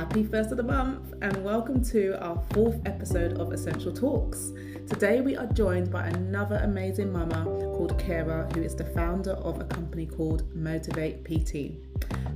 Happy first of the month and welcome to our fourth episode of Essential Talks. Today we are joined by another amazing mama called Kara, who is the founder of a company called Motivate PT.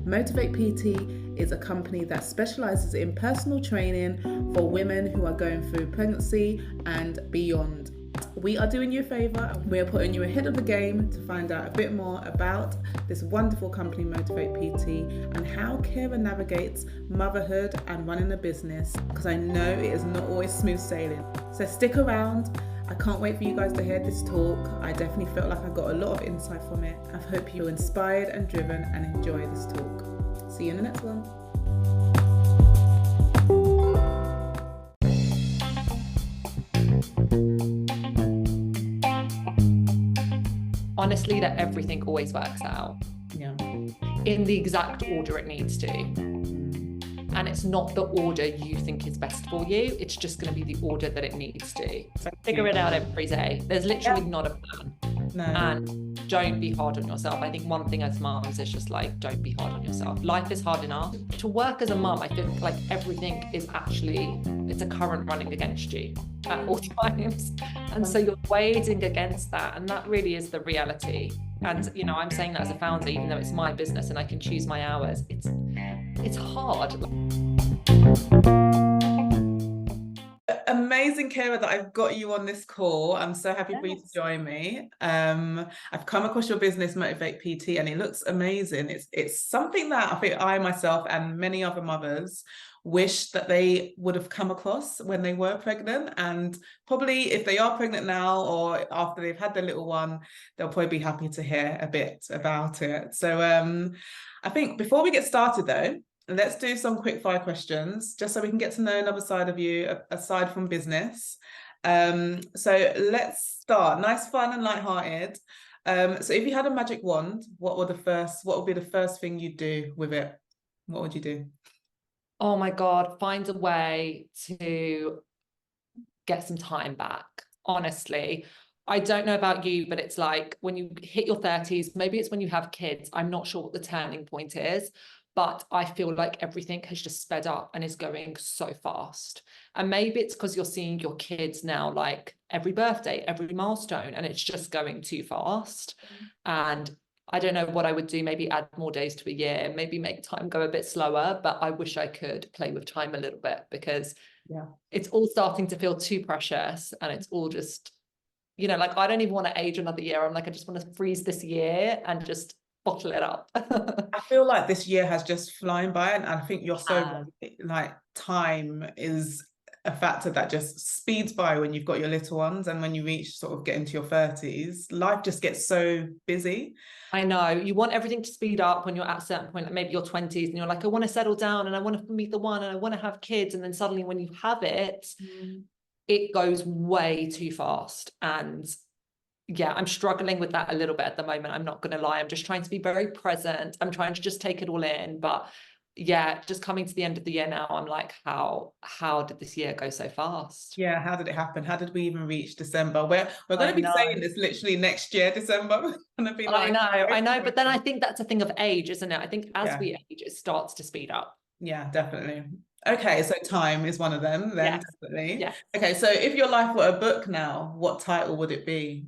Motivate PT is a company that specializes in personal training for women who are going through pregnancy and beyond. We are doing you a favour and we are putting you ahead of the game to find out a bit more about this wonderful company Motivate PT and how Kara navigates motherhood and running a business, because I know it is not always smooth sailing. So stick around. I can't wait for you guys to hear this talk. I definitely felt like I got a lot of insight from it. I hope you're inspired and driven and enjoy this talk. See you in the next one. Honestly, that everything always works out in the exact order it needs to. And it's not the order you think is best for you. It's just going to be the order that it needs to. So figure it out every day. There's literally not a plan. No. And don't be hard on yourself. I think one thing as mums is just like, don't be hard on yourself. Life is hard enough. To work as a mum, I feel like everything is actually, it's a current running against you at all times. And so you're wading against that. And that really is the reality. And, you know, I'm saying that as a founder, even though it's my business and I can choose my hours, it's hard. Amazing, Kara, that I've got you on this call. I'm so happy for you to join me. I've come across your business, Motivate PT, and it looks amazing. It's something that I think I myself and many other mothers wish that they would have come across when they were pregnant, and probably if they are pregnant now or after they've had their little one, they'll probably be happy to hear a bit about it. So I think before we get started though, let's do some quick fire questions just so we can get to know another side of you aside from business. So let's start nice, fun and lighthearted. So if you had a magic wand, what would be the first thing you'd do with it? What would you do? Oh my God, find a way to get some time back. Honestly, I don't know about you, but it's like when you hit your 30s, maybe it's when you have kids. I'm not sure what the turning point is, but I feel like everything has just sped up and is going so fast. And maybe it's because you're seeing your kids now, like every birthday, every milestone, and it's just going too fast. And I don't know what I would do, maybe add more days to a year, maybe make time go a bit slower, but I wish I could play with time a little bit because it's all starting to feel too precious and it's all just, you know, like I don't even want to age another year. I'm like, I just want to freeze this year and just bottle it up. I feel like this year has just flown by, and I think you're so like time is a factor that just speeds by when you've got your little ones, and when you reach sort of get into your 30s, life just gets so busy. I know you want everything to speed up when you're at a certain point, like maybe your 20s, and you're like, I want to settle down and I want to meet the one and I want to have kids, and then suddenly when you have it, it goes way too fast. And yeah, I'm struggling with that a little bit at the moment. I'm not going to lie. I'm just trying to be very present. I'm trying to just take it all in. But yeah, just coming to the end of the year now, I'm like, how did this year go so fast? Yeah, how did it happen? How did we even reach December? We're going to be saying this literally next year, December. We're going to be like, I know. But then I think that's a thing of age, isn't it? I think as we age, it starts to speed up. Yeah, definitely. Okay, so time is one of them then, definitely. Yeah. Okay, so if your life were a book now, what title would it be?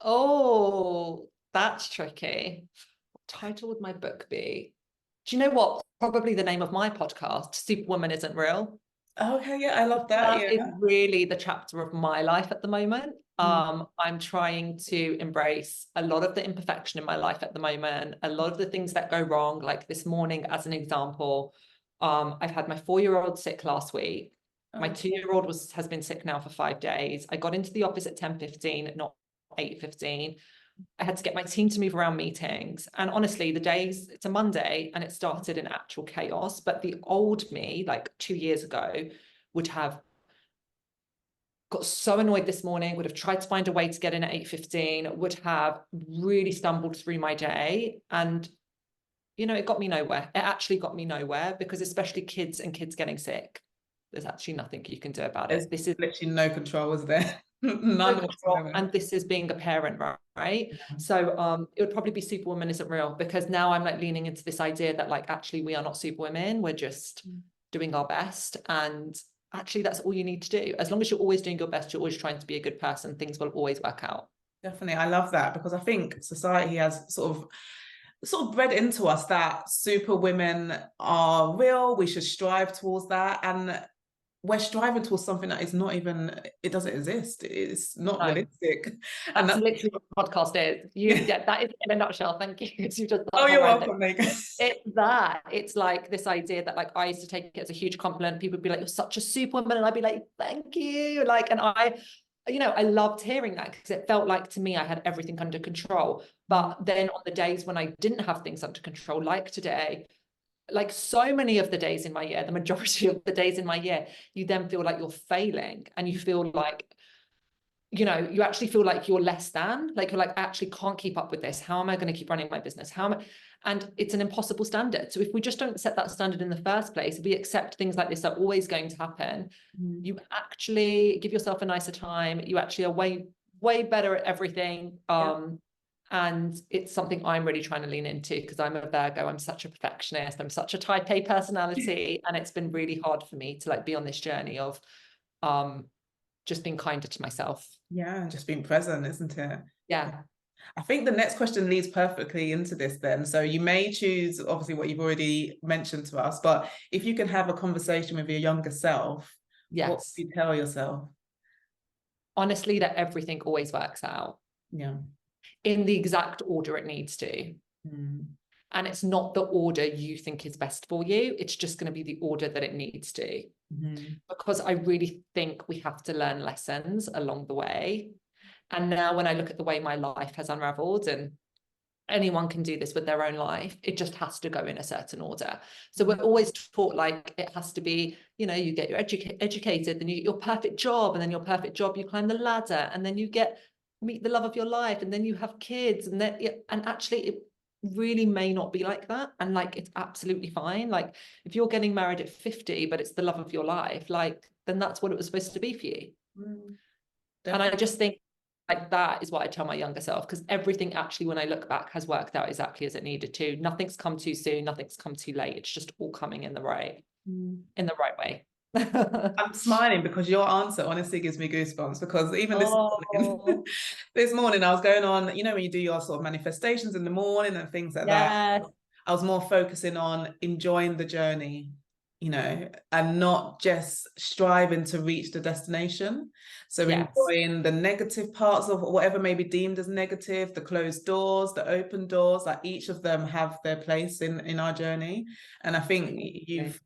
Oh, that's tricky. What title would my book be? Do you know what? Probably the name of my podcast, Superwoman Isn't Real. Okay, yeah, I love that. That is really the chapter of my life at the moment. I'm trying to embrace a lot of the imperfection in my life at the moment, a lot of the things that go wrong. Like this morning, as an example, I've had my 4-year-old sick last week. My 2-year-old has been sick now for 5 days. I got into the office at 10:15, not 8:15. I had to get my team to move around meetings. And honestly, it's a Monday and it started in actual chaos. But the old me, like 2 years ago, would have got so annoyed this morning, would have tried to find a way to get in at 8:15, would have really stumbled through my day. And, you know, it got me nowhere. It actually got me nowhere because especially kids getting sick. there's actually nothing you can do about There's it. This is literally no control, is there? no None control, whatsoever. and this is being a parent, right? Yeah. So it would probably be Superwoman isn't real, because now I'm like leaning into this idea that like actually we are not superwomen, we're just doing our best, and actually that's all you need to do. As long as you're always doing your best, you're always trying to be a good person, things will always work out. Definitely, I love that, because I think society has sort of bred into us that super women are real. We should strive towards that, and we're striving towards something that is not even, it doesn't exist. It's not realistic. And That's that's literally what the podcast is. Yeah, that is in a nutshell. Thank you. You just oh, you're summarized it. welcome, Megan. It's like this idea that like I used to take it as a huge compliment. People would be like, you're such a superwoman, and I'd be like, thank you. Like, and I loved hearing that, because it felt like to me I had everything under control. But then on the days when I didn't have things under control, like today, like so many of the days in my year, the majority of the days in my year, you then feel like you're failing, and you feel like, you actually feel like you're less than, like you're like, I actually can't keep up with this. How am I going to keep running my business? And it's an impossible standard. So if we just don't set that standard in the first place, we accept things like this are always going to happen. You actually give yourself a nicer time. You actually are way, way better at everything. And it's something I'm really trying to lean into, because I'm a Virgo. I'm such a perfectionist. I'm such a type A personality. And it's been really hard for me to like be on this journey of just being kinder to myself. Yeah, and just being present, isn't it? Yeah. I think the next question leads perfectly into this then. So you may choose, obviously, what you've already mentioned to us, but if you can have a conversation with your younger self, what would you tell yourself? Honestly, that everything always works out. Yeah. In the exact order it needs to. And it's not the order you think is best for you. It's just going to be the order that it needs to. Because I really think we have to learn lessons along the way. And now when I look at the way my life has unraveled, and anyone can do this with their own life, it just has to go in a certain order. So we're always taught like it has to be, you get your educated, then you get your perfect job, and then your perfect job, you climb the ladder, and then you meet the love of your life, and then you have kids, and actually it really may not be like that, and like it's absolutely fine. Like if you're getting married at 50 but it's the love of your life, like then that's what it was supposed to be for you. And I just think like that is what I tell my younger self, because everything actually when I look back has worked out exactly as it needed to. Nothing's come too soon, nothing's come too late. It's just all coming in the right way. I'm smiling because your answer honestly gives me goosebumps, because even this morning I was going on, when you do your sort of manifestations in the morning and things like that, I was more focusing on enjoying the journey, and not just striving to reach the destination. So enjoying the negative parts of whatever may be deemed as negative, the closed doors, the open doors, like each of them have their place in our journey. And I think you've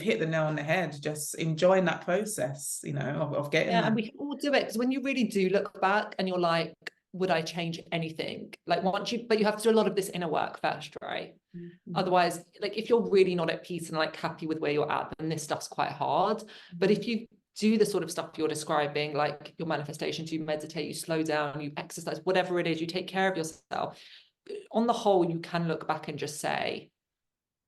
hit the nail on the head, just enjoying that process, of getting there. And we can all do it, because when you really do look back and you're like, would I change anything? Like but you have to do a lot of this inner work first, right? Otherwise, like if you're really not at peace and like happy with where you're at, then this stuff's quite hard. But if you do the sort of stuff you're describing, like your manifestations, you meditate, you slow down, you exercise, whatever it is, you take care of yourself, on the whole, you can look back and just say,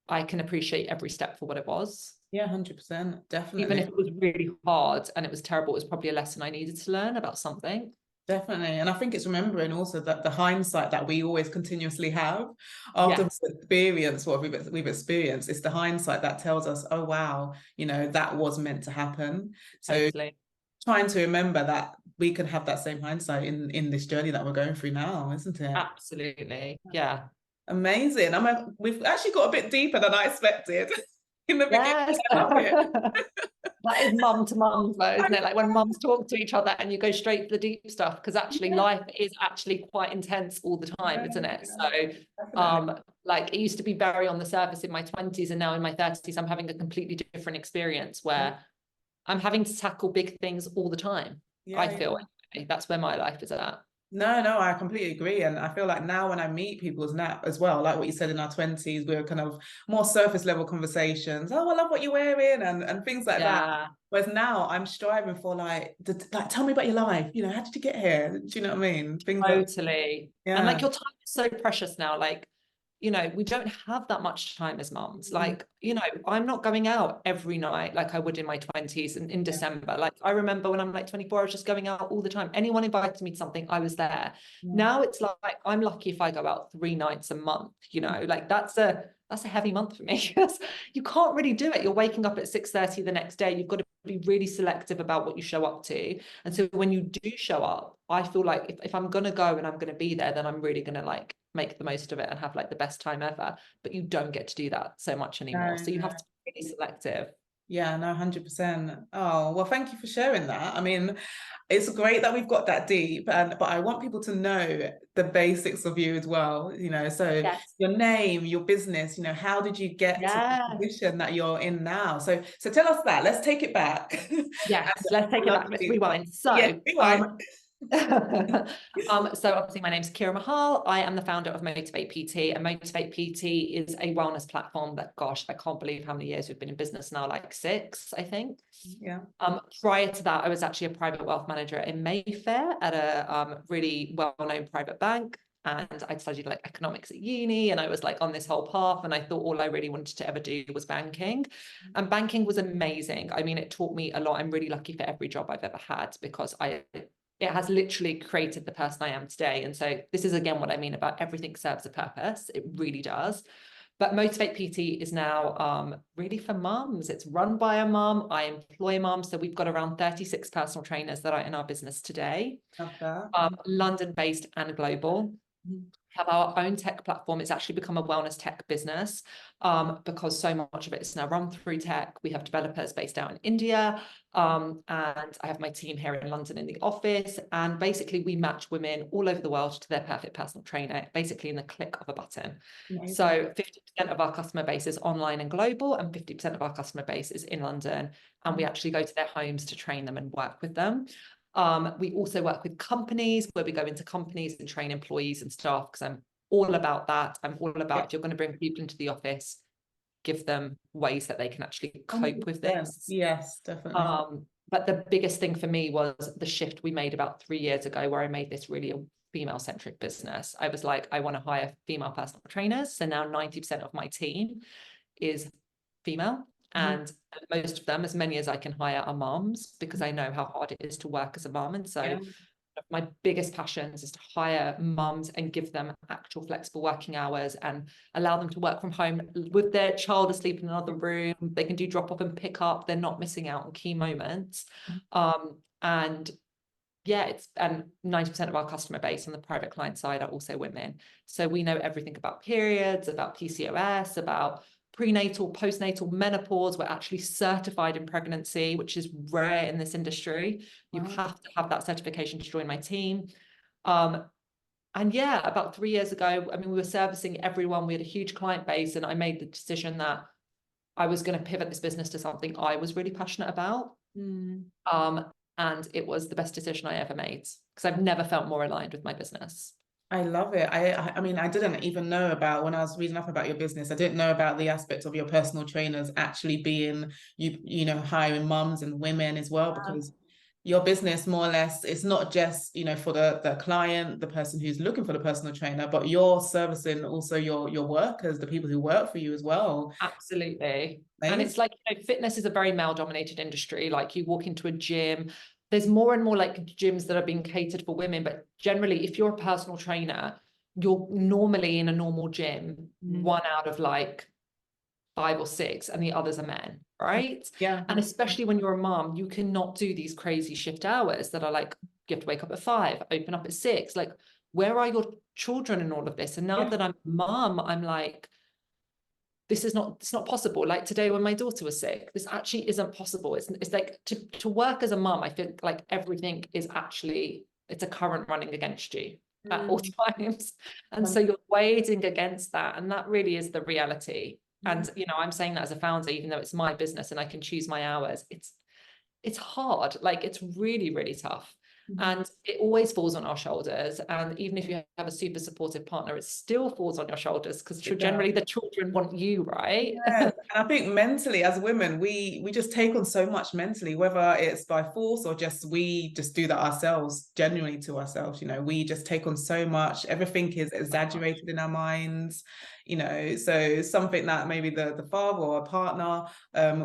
I can appreciate every step for what it was. Yeah, 100%, definitely. Even if it was really hard and it was terrible, it was probably a lesson I needed to learn about something. Definitely. And I think it's remembering also that the hindsight that we always continuously have after we experience what we've experienced, it's the hindsight that tells us, oh, wow, that was meant to happen. So trying to remember that we can have that same hindsight in this journey that we're going through now, isn't it? Absolutely. Yeah. Amazing. We've actually got a bit deeper than I expected in the beginning. I love it. That is mum to mum though, isn't it? Like when mums talk to each other and you go straight to the deep stuff, because actually life is actually quite intense all the time, isn't it? So like it used to be very on the surface in my 20s, and now in my 30s I'm having a completely different experience where I'm having to tackle big things all the time. I feel that's where my life is at. No, I completely agree. And I feel like now when I meet people as well, like what you said, in our 20s, we're kind of more surface level conversations. Oh, I love what you're wearing and things like that. Whereas now I'm striving for like, tell me about your life. How did you get here? Do you know what I mean? Things totally. And like your time is so precious now. Like, you know, we don't have that much time as mums. Like, you know, I'm not going out every night like I would in my 20s and in December. Like, I remember when I'm like 24, I was just going out all the time. Anyone invited me to something, I was there. Now it's like, I'm lucky if I go out 3 nights a month, you know, like that's a heavy month for me. You can't really do it. You're waking up at 6:30 the next day. You've got to be really selective about what you show up to. And so when you do show up, I feel like if I'm going to go and I'm going to be there, then I'm really going to like make the most of it and have like the best time ever. But you don't get to do that so much anymore. So you have to be really selective. Yeah, no, 100%. Oh, well, thank you for sharing that. I mean, it's great that we've got that deep, but I want people to know the basics of you as well, you know, so Yes. your name, your business, you know, how did you get to the position that you're in now? So tell us that. Let's take it back. Yes, let's take it back. Let's rewind. So, yeah, rewind. So obviously my name is Kira Mahal. I am the founder of Motivate PT, and Motivate PT is a wellness platform that, gosh, I can't believe how many years we've been in business now, like 6, I think. Yeah. Prior to that, I was actually a private wealth manager in Mayfair at a really well-known private bank. And I studied like economics at uni, and I was like on this whole path, and I thought all I really wanted to ever do was banking. And banking was amazing. I mean, it taught me a lot. I'm really lucky for every job I've ever had, because it has literally created the person I am today. And so this is, again, what I mean about everything serves a purpose. It really does. But Motivate PT is now really for mums. It's run by a mum. I employ mums. So we've got around 36 personal trainers that are in our business today. London-based and global. Have our own tech platform. It's actually become a wellness tech business because so much of it is now run through tech. We have developers based out in India, and I have my team here in London in the office. And basically, we match women all over the world to their perfect personal trainer, basically in the click of a button. Amazing. So 50% of our customer base is online and global, and 50% of our customer base is in London. And we actually go to their homes to train them and work with them. We also work with companies, where we go into companies and train employees and staff, because I'm all about that. I'm all about, if you're going to bring people into the office, give them ways that they can actually cope with this. Yes, definitely. But the biggest thing for me was the shift we made about 3 years ago, where I made this really a female-centric business. I was like, I want to hire female personal trainers. So now 90% of my team is female. And most of them, as many as I can hire, are moms, because I know how hard it is to work as a mom. And so my biggest passions is to hire mums and give them actual flexible working hours and allow them to work from home with their child asleep in another room. They can do drop off and pick up. They're not missing out on key moments. And yeah, and 90% of our customer base on the private client side are also women. So we know everything about periods, about PCOS, about prenatal, postnatal, menopause. We're actually certified in pregnancy, which is rare in this industry. You have to have that certification to join my team. And yeah, about 3 years ago, I mean, we were servicing everyone. We had a huge client base, and I made the decision that I was going to pivot this business to something I was really passionate about. And it was the best decision I ever made, because I've never felt more aligned with my business. I love it. I mean, I didn't even know about, when I was reading up about your business, I didn't know about the aspect of your personal trainers actually being, you know, hiring mums and women as well, because your business, more or less, it's not just, you know, for the client, the person who's looking for the personal trainer, but you're servicing also your workers, the people who work for you as well. Absolutely. Amazing. And it's like, you know, fitness is a very male-dominated industry. Like, you walk into a gym, there's more and more like gyms that are being catered for women, but generally, if you're a personal trainer, you're normally in a normal gym, 1 out of like 5 or 6, and the others are men, right? Yeah. And especially when you're a mom, you cannot do these crazy shift hours that are like, you have to wake up at 5, open up at 6. Like, where are your children in all of this? And now that I'm a mom, I'm like, it's not possible. Like today, when my daughter was sick, this actually isn't possible. It's like to work as a mom, I feel like everything is actually, it's a current running against you at all times. And so you're wading against that. And that really is the reality. And, you know, I'm saying that as a founder, even though it's my business and I can choose my hours, it's hard. Like, it's really, really tough. And it always falls on our shoulders. And even if you have a super supportive partner, it still falls on your shoulders because generally the children want you, right? Yes. And I think mentally, as women, we just take on so much mentally, whether it's by force or just we just do that ourselves, genuinely to ourselves. You know, we just take on so much. Everything is exaggerated in our minds. You know, so something that maybe the father or a partner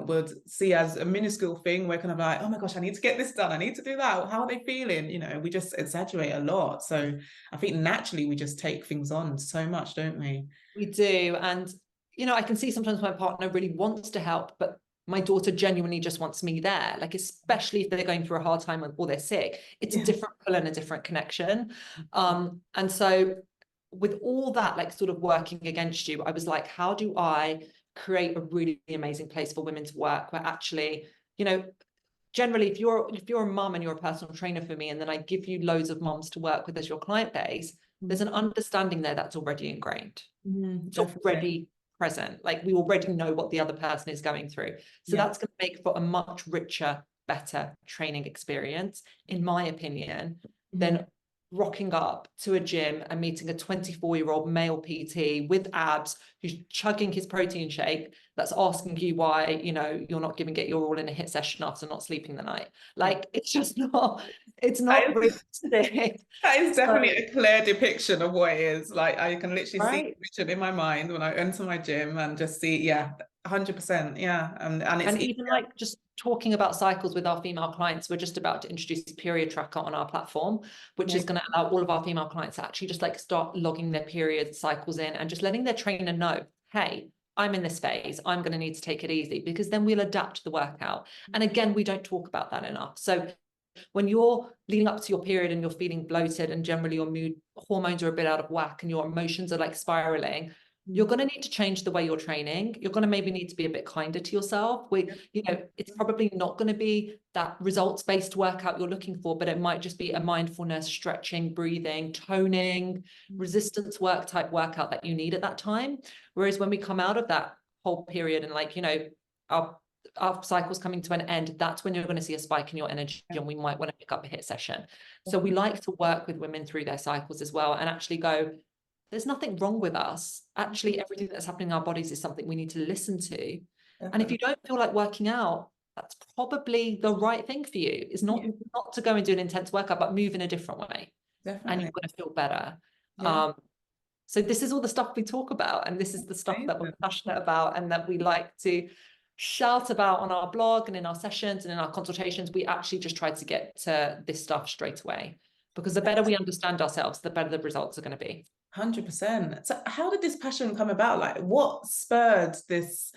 would see as a minuscule thing, we're kind of like, oh my gosh, I need to get this done. I need to do that. How are they feeling? You know, we just exaggerate a lot. So I think naturally we just take things on so much, don't we? We do. And, you know, I can see sometimes my partner really wants to help, but my daughter genuinely just wants me there. Like, especially if they're going through a hard time or they're sick, it's a different pull and a different connection. And so with all that, like sort of working against you, I was like, how do I create a really amazing place for women to work where actually, you know, generally if you're a mum and you're a personal trainer for me, and then I give you loads of mums to work with as your client base, there's an understanding there that's already ingrained. It's already present. Like, we already know what the other person is going through. So that's going to make for a much richer, better training experience, in my opinion, than rocking up to a gym and meeting a 24-year-old male PT with abs who's chugging his protein shake, that's asking you why, you know, you're not giving it your all in a hit session after not sleeping the night. Like, it's just not, it's not realistic. That is definitely a clear depiction of what it is. Like, I can literally see the vision in my mind when I enter my gym and just see, 100%. Yeah. And it's even like just talking about cycles with our female clients, we're just about to introduce a period tracker on our platform, which is going to allow all of our female clients to actually just like start logging their period cycles in and just letting their trainer know, hey, I'm in this phase, I'm going to need to take it easy, because then we'll adapt the workout. And again, we don't talk about that enough. So when you're leading up to your period and you're feeling bloated and generally your mood hormones are a bit out of whack and your emotions are like spiraling, you're going to need to change the way you're training. You're going to maybe need to be a bit kinder to yourself. You know, it's probably not going to be that results-based workout you're looking for, but it might just be a mindfulness, stretching, breathing, toning, resistance work type workout that you need at that time. Whereas when we come out of that whole period and, like, you know, our cycle's coming to an end, that's when you're going to see a spike in your energy and we might want to pick up a hit session. So we like to work with women through their cycles as well and actually go, there's nothing wrong with us. Actually, everything that's happening in our bodies is something we need to listen to. And if you don't feel like working out, that's probably the right thing for you. It's not to go and do an intense workout, but move in a different way. And you're going to feel better. So this is all the stuff we talk about, and this is the stuff that we're passionate about and that we like to shout about on our blog and in our sessions and in our consultations. We actually just try to get to this stuff straight away, because the better we understand ourselves, the better the results are going to be. 100%. So how did this passion come about? Like, what spurred this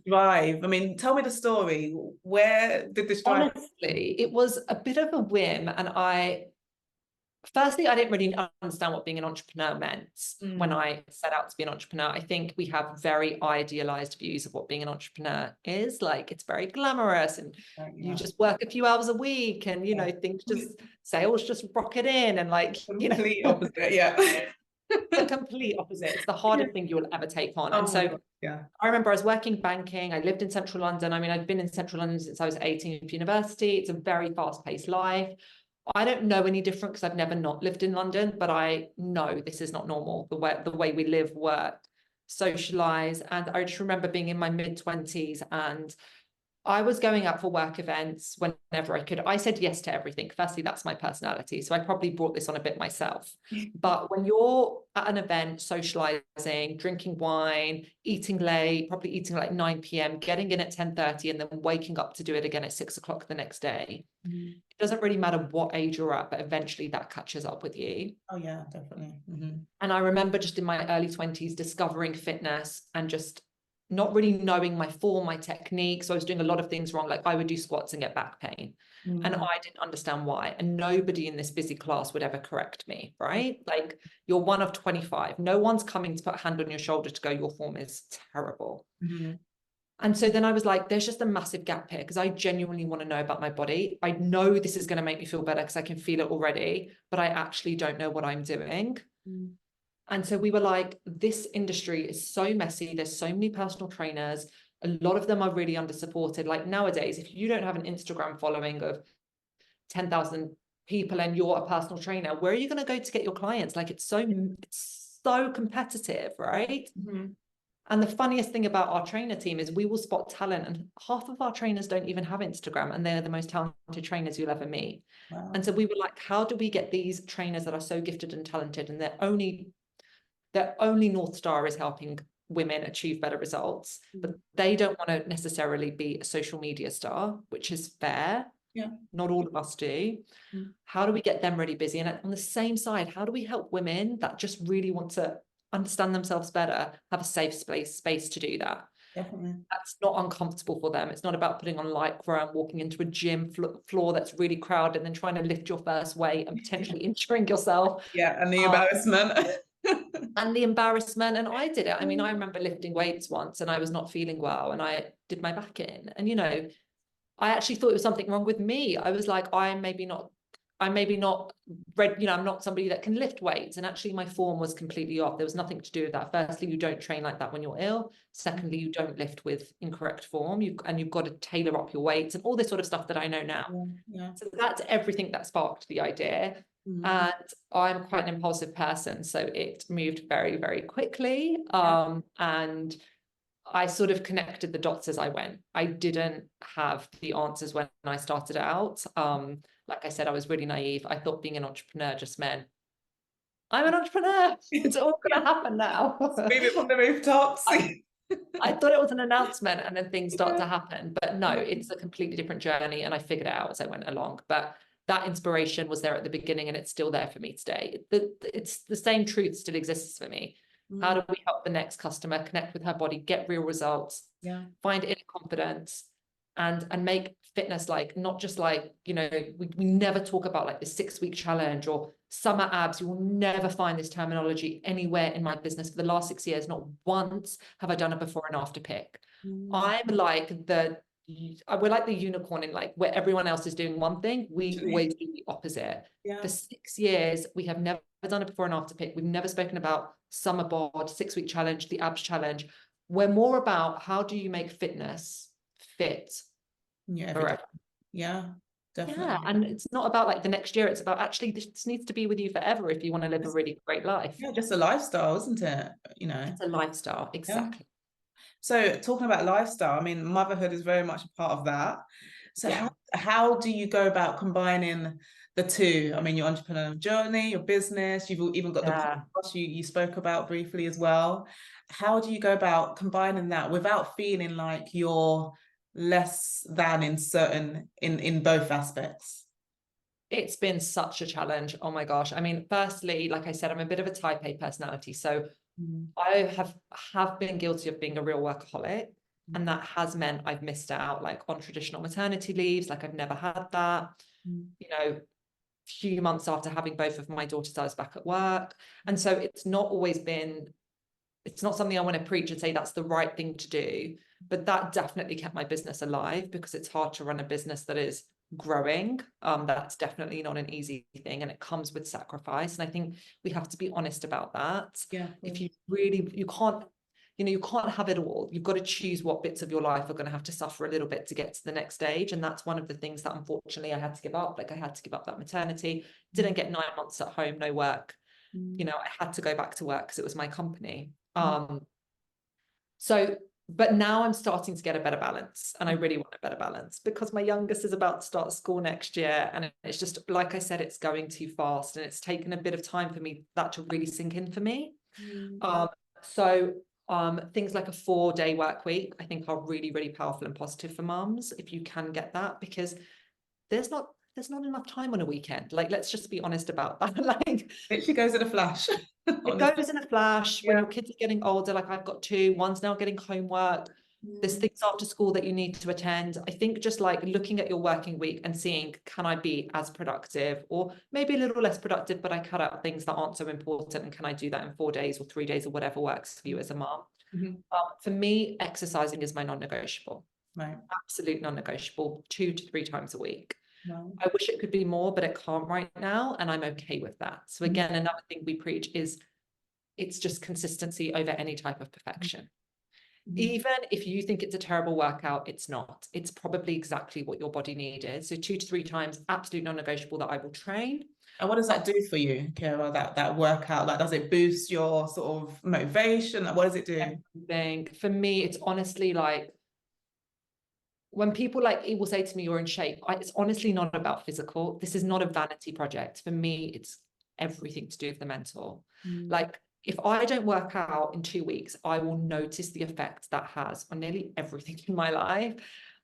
drive? I mean, tell me the story. Where did this drive? Honestly, it was a bit of a whim. And firstly, I didn't really understand what being an entrepreneur meant when I set out to be an entrepreneur. I think we have very idealized views of what being an entrepreneur is. Like, it's very glamorous and you just work a few hours a week and, you know, things just, sales just rocket in and, like, you know. Complete opposite, The complete opposite. It's the hardest thing you'll ever take on. And so I remember I was working banking. I lived in central London. I mean, I've been in central London since I was 18 for university. It's a very fast-paced life. I don't know any different because I've never not lived in London, but I know this is not normal, the way we live, work, socialize. And I just remember being in my mid-20s and I was going out for work events whenever I could. I said yes to everything. Firstly, that's my personality. So I probably brought this on a bit myself. But when you're at an event, socializing, drinking wine, eating late, probably eating like 9 p.m., getting in at 10:30 and then waking up to do it again at 6 o'clock the next day. It doesn't really matter what age you're at, but eventually that catches up with you. Oh yeah, definitely. And I remember just in my early 20s discovering fitness and just not really knowing my form, my technique. So I was doing a lot of things wrong. Like, I would do squats and get back pain. And I didn't understand why. And nobody in this busy class would ever correct me, right? Like, you're one of 25. No one's coming to put a hand on your shoulder to go, your form is terrible. And so then I was like, there's just a massive gap here because I genuinely want to know about my body. I know this is going to make me feel better because I can feel it already, but I actually don't know what I'm doing. And so we were like, this industry is so messy. There's so many personal trainers. A lot of them are really under supported. Like, nowadays, if you don't have an Instagram following of 10,000 people and you're a personal trainer, where are you going to go to get your clients? Like it's so competitive, right? Mm-hmm. And the funniest thing about our trainer team is we will spot talent, and half of our trainers don't even have Instagram, and they're the most talented trainers you'll ever meet. Wow. And so we were like, how do we get these trainers that are so gifted and talented, and their only North Star is helping women achieve better results, but they don't want to necessarily be a social media star, which is fair. Yeah. Not all of us do. How do we get them really busy? And on the same side, how do we help women that just really want to understand themselves better, have a safe space to do that? Definitely. That's not uncomfortable for them. It's not about putting on Lycra and walking into a gym floor that's really crowded and then trying to lift your first weight and potentially injuring yourself. Yeah, and the embarrassment. And the embarrassment. And I did it. I mean, I remember lifting weights once and I was not feeling well and I did my back in. And, you know, I actually thought it was something wrong with me. I was like, I'm maybe not I'm not somebody that can lift weights. And actually my form was completely off. There was nothing to do with that. Firstly, you don't train like that when you're ill. Secondly, you don't lift with incorrect form. You've got to tailor up your weights and all this sort of stuff that I know now. Yeah. So that's everything that sparked the idea. And I'm quite an impulsive person. So it moved very, very quickly. And I sort of connected the dots as I went. I didn't have the answers when I started out. Like I said, I was really naive. I thought being an entrepreneur just meant I'm an entrepreneur. It's all going to happen now. Maybe from the rooftops. I thought it was an announcement and then things start to happen. But no, it's a completely different journey. And I figured it out as I went along. But that inspiration was there at the beginning and it's still there for me today. It's the same truth still exists for me. How do we help the next customer connect with her body, get real results, find inner confidence, and make fitness like not just like, you know, we never talk about like the 6-week challenge or summer abs. You will never find this terminology anywhere in my business. For the last 6 years, not once have I done a before and after pic. I'm like we're like the unicorn in like where everyone else is doing one thing, we always do the opposite. For 6 years, we have never done a before and after pic. We've never spoken about summer bod, 6-week challenge, the abs challenge. We're more about how do you make fitness fit forever. Definitely. Yeah, and it's not about like the next year. It's about actually this needs to be with you forever if you want to live a really great life. Yeah, just a lifestyle, isn't it? You know, it's a lifestyle, exactly. So talking about lifestyle, I mean, motherhood is very much a part of that. So how do you go about combining the two? I mean, your entrepreneurial journey, your business, you've even got the podcast you spoke about briefly as well. How do you go about combining that without feeling like you're less than in both aspects? It's been such a challenge. Oh my gosh. I mean, firstly, like I said, I'm a bit of a type A personality. So I have been guilty of being a real workaholic. And that has meant I've missed out like on traditional maternity leaves. Like I've never had that. You know, few months after having both of my daughters, I was back at work. And so it's not something I want to preach and say that's the right thing to do. But that definitely kept my business alive because it's hard to run a business that is growing. That's definitely not an easy thing and it comes with sacrifice. And I think we have to be honest about that. If you can't have it all. You've got to choose what bits of your life are going to have to suffer a little bit to get to the next stage. And that's one of the things that unfortunately I had to give up. Like I had to give up that maternity, didn't get 9 months at home, no work. You know, I had to go back to work because it was my company. But now I'm starting to get a better balance and I really want a better balance because my youngest is about to start school next year. And it's just, like I said, it's going too fast and it's taken a bit of time for me that to really sink in for me. Things like a 4-day work week, I think are really, really powerful and positive for mums if you can get that, because there's not enough time on a weekend. Like, let's just be honest about that. Like, it goes in a flash. It goes in a flash when your kids are getting older. Like I've got 2, one's now getting homework. There's things after school that you need to attend. I think just like looking at your working week and seeing, can I be as productive or maybe a little less productive, but I cut out things that aren't so important. And can I do that in 4 days or 3 days or whatever works for you as a mom? For me, exercising is my non-negotiable. Absolute non-negotiable, 2 to 3 times a week. I wish it could be more, but it can't right now. And I'm okay with that. So again, another thing we preach is it's just consistency over any type of perfection. Even if you think it's a terrible workout, it's not. It's probably exactly what your body needed. So 2 to 3 times, absolute non-negotiable that I will train. And what does that do for you, Kira, that workout? Like, does it boost your sort of motivation? Like, what does it do? Everything. For me, it's honestly like, when people like it will say to me, you're in shape, it's honestly not about physical. This is not a vanity project. For me, it's everything to do with the mental. Like, if I don't work out in 2 weeks, I will notice the effect that has on nearly everything in my life.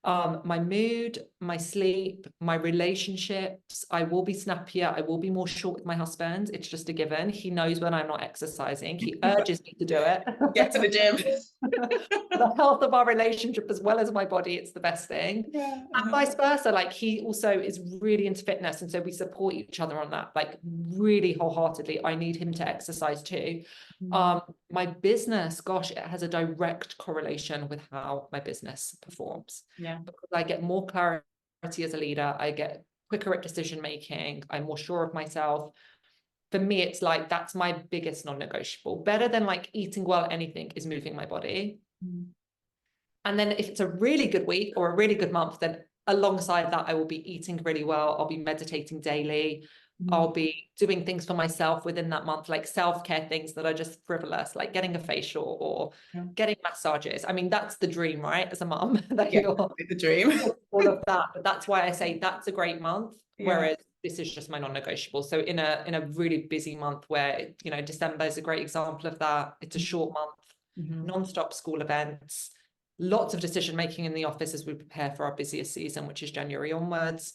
My mood, my sleep, my relationships. I will be snappier. I will be more short with my husband. It's just a given. He knows when I'm not exercising. He urges me to do it. Get to the gym. The health of our relationship as well as my body, it's the best thing. And vice versa. Like, he also is really into fitness, and so we support each other on that, like, really wholeheartedly. I need him to exercise too. My business, gosh, it has a direct correlation with how my business performs. Because I get more clarity as a leader, I get quicker at decision making, I'm more sure of myself. For me, it's like, that's my biggest non-negotiable. Better than like eating well, anything is moving my body. And then if it's a really good week or a really good month, then alongside that, I will be eating really well. I'll be meditating daily. I'll be doing things for myself within that month, like self-care things that are just frivolous, like getting a facial or getting massages. I mean, that's the dream, right? As a mum, that you're the dream. all of that. But that's why I say that's a great month. Whereas this is just my non-negotiable. So in a really busy month where, you know, December is a great example of that. It's a short month, non-stop school events, lots of decision making in the office as we prepare for our busiest season, which is January onwards.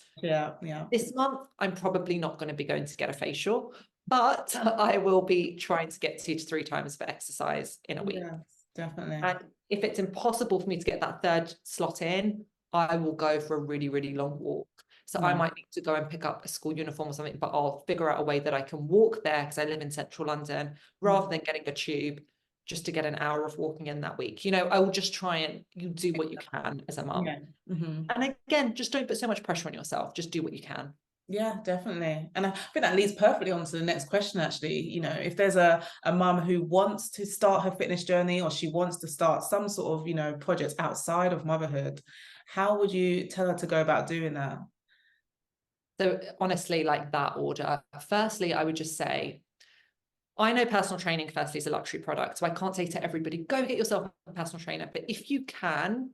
This month, I'm probably not going to be going to get a facial, but I will be trying to get 2 to 3 times for exercise in a week. Yes, definitely. And if it's impossible for me to get that 3rd slot in, I will go for a really, really long walk. So I might need to go and pick up a school uniform or something, but I'll figure out a way that I can walk there because I live in central London, rather than getting a tube, just to get an hour of walking in that week. You know, I will just try and you do what you can as a mum. And again, just don't put so much pressure on yourself. Just do what you can. Yeah, definitely. And I think that leads perfectly on to the next question, actually. You know, if there's a mum who wants to start her fitness journey, or she wants to start some sort of, you know, project outside of motherhood, how would you tell her to go about doing that? So honestly, like that order, firstly, I would just say, I know personal training firstly is a luxury product. So I can't say to everybody, go get yourself a personal trainer. But if you can,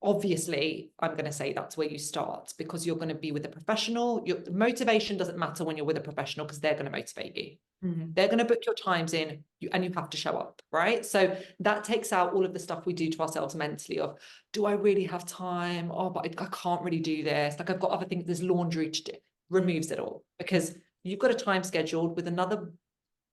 obviously, I'm going to say that's where you start, because you're going to be with a professional. Your motivation doesn't matter when you're with a professional, because they're going to motivate you. They're going to book your times in, and you have to show up, right? So that takes out all of the stuff we do to ourselves mentally of, do I really have time? Oh, but I can't really do this. Like, I've got other things, there's laundry to do. Removes it all, because you've got a time scheduled with another,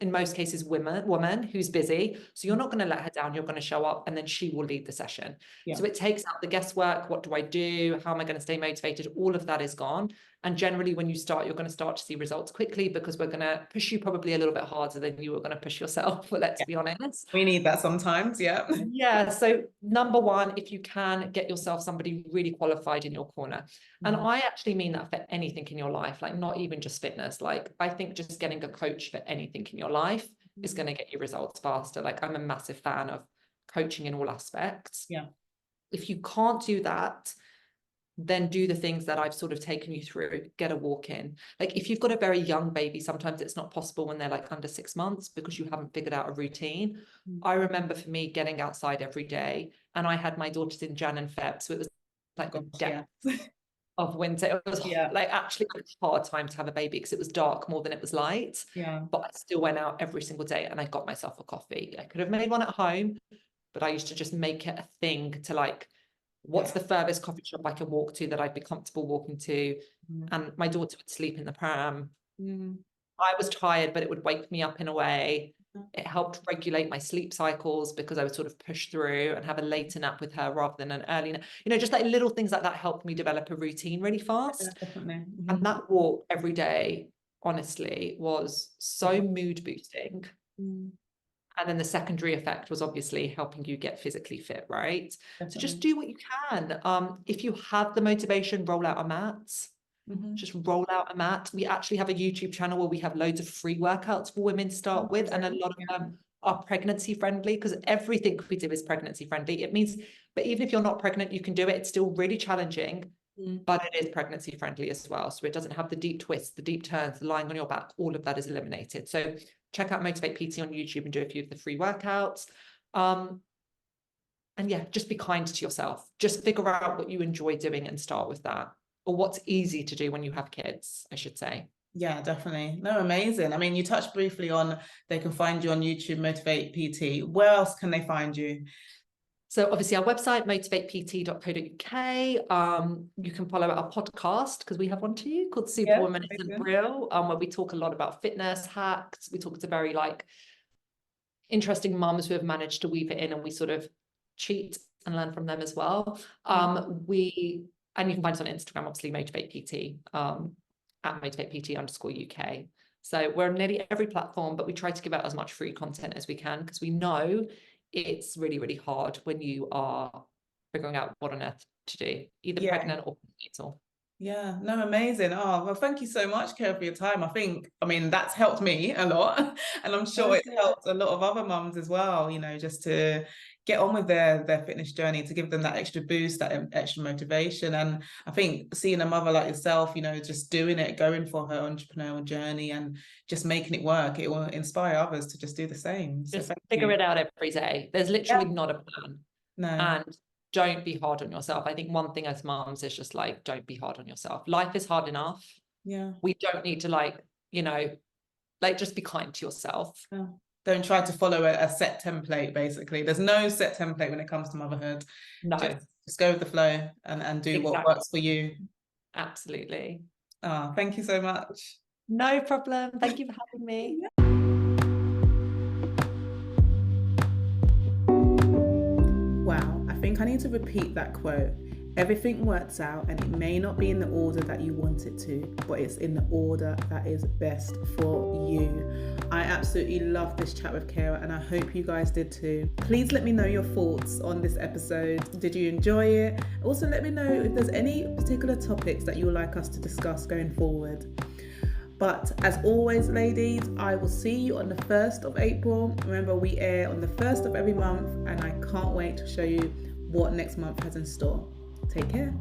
in most cases, woman who's busy. So you're not going to let her down. You're going to show up, and then she will lead the session. So it takes out the guesswork. What do I do? How am I going to stay motivated? All of that is gone. And generally, when you start, you're going to start to see results quickly, because we're going to push you probably a little bit harder than you were going to push yourself. But let's be honest. We need that sometimes. Yeah. So number one, if you can, get yourself somebody really qualified in your corner. And I actually mean that for anything in your life, like not even just fitness. Like, I think just getting a coach for anything in your life is going to get you results faster. Like, I'm a massive fan of coaching in all aspects. If you can't do that, then do the things that I've sort of taken you through. Get a walk in. Like, if you've got a very young baby, sometimes it's not possible when they're like under 6 months, because you haven't figured out a routine. I remember for me getting outside every day, and I had my daughters in Jan and Feb, so it was like the depth of winter. It was like actually a hard time to have a baby, because it was dark more than it was light. But I still went out every single day, and I got myself a coffee. I could have made one at home, but I used to just make it a thing to like, what's the furthest coffee shop I can walk to that I'd be comfortable walking to? And my daughter would sleep in the pram. I was tired, but it would wake me up in a way. It helped regulate my sleep cycles, because I would sort of push through and have a later nap with her rather than an early nap. You know, just like little things like that helped me develop a routine really fast. And that walk every day, honestly, was so mood boosting. And then the secondary effect was obviously helping you get physically fit, right? So just do what you can. If you have the motivation, roll out a mat. Just roll out a mat. We actually have a YouTube channel where we have loads of free workouts for women to start with. And a lot of them are pregnancy friendly, because everything we do is pregnancy friendly. It means, but even if you're not pregnant, you can do it. It's still really challenging, but it is pregnancy friendly as well. So it doesn't have the deep twists, the deep turns, the lying on your back. All of that is eliminated. So check out Motivate PT on YouTube and do a few of the free workouts. And yeah, just be kind to yourself. Just figure out what you enjoy doing and start with that, or what's easy to do when you have kids, I should say. Yeah, definitely. No, amazing. I mean, you touched briefly on they can find you on YouTube, Motivate PT. Where else can they find you? So obviously our website, motivatept.co.uk. You can follow our podcast, because we have one too, called Superwoman Isn't Real, where we talk a lot about fitness hacks. We talk to very like interesting mums who have managed to weave it in, and we sort of cheat and learn from them as well. And you can find us on Instagram, obviously, Motivate PT, at motivatept_UK. So we're on nearly every platform, but we try to give out as much free content as we can, because we know it's really, really hard when you are figuring out what on earth to do, either pregnant or prenatal. Yeah, no, amazing. Oh, well, thank you so much, Kara, for your time. I mean, that's helped me a lot, and I'm sure it's helped a lot of other mums as well, you know, just to get on with their fitness journey, to give them that extra boost, that extra motivation. And I think seeing a mother like yourself, you know, just doing it, going for her entrepreneurial journey and just making it work, it will inspire others to just do the same. So just figure it out every day. There's literally not a plan. No. And don't be hard on yourself. I think one thing as moms is just like, don't be hard on yourself. Life is hard enough. Yeah. We don't need to like, you know, like just be kind to yourself. Yeah. Don't try to follow a set template, basically. There's no set template when it comes to motherhood. No. Just go with the flow and do what works for you. Absolutely. Oh, thank you so much. No problem. Thank you for having me. Wow, I think I need to repeat that quote. Everything works out, and it may not be in the order that you want it to, but it's in the order that is best for you. I absolutely love this chat with Kara, and I hope you guys did too. Please let me know your thoughts on this episode. Did you enjoy it? Also, let me know if there's any particular topics that you would like us to discuss going forward. But as always, ladies, I will see you on the 1st of April. Remember, we air on the 1st of every month, and I can't wait to show you what next month has in store. Take care.